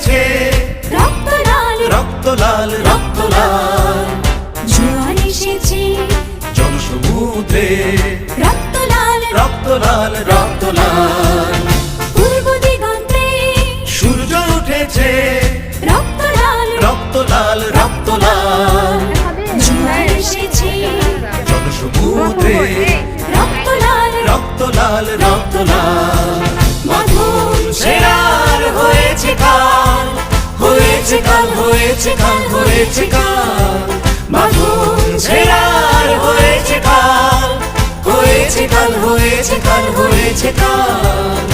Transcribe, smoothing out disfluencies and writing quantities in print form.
উঠেছে রক্ত লাল রক্ত লাল রক্ত লাল জোয়ার এসেছে জনসমুদ্রে রক্ত লাল রক্ত লাল রক্ত লাল পূর্ব দিগন্তে সূর্য উঠেছে রক্ত লাল রক্ত লাল রক্ত লাল জোয়ার এসেছে জনসমুদ্রে রক্ত লাল রক্ত লাল রক্ত লাল মাধুর ছেড়ার হয়েছে কাল হয়েছে কাল হয়েছে কাল হয়েছে কাল মাধুর ছেড়ার হয়েছে কাল হয়েছে কাল হয়েছে কাল হয়েছে কাল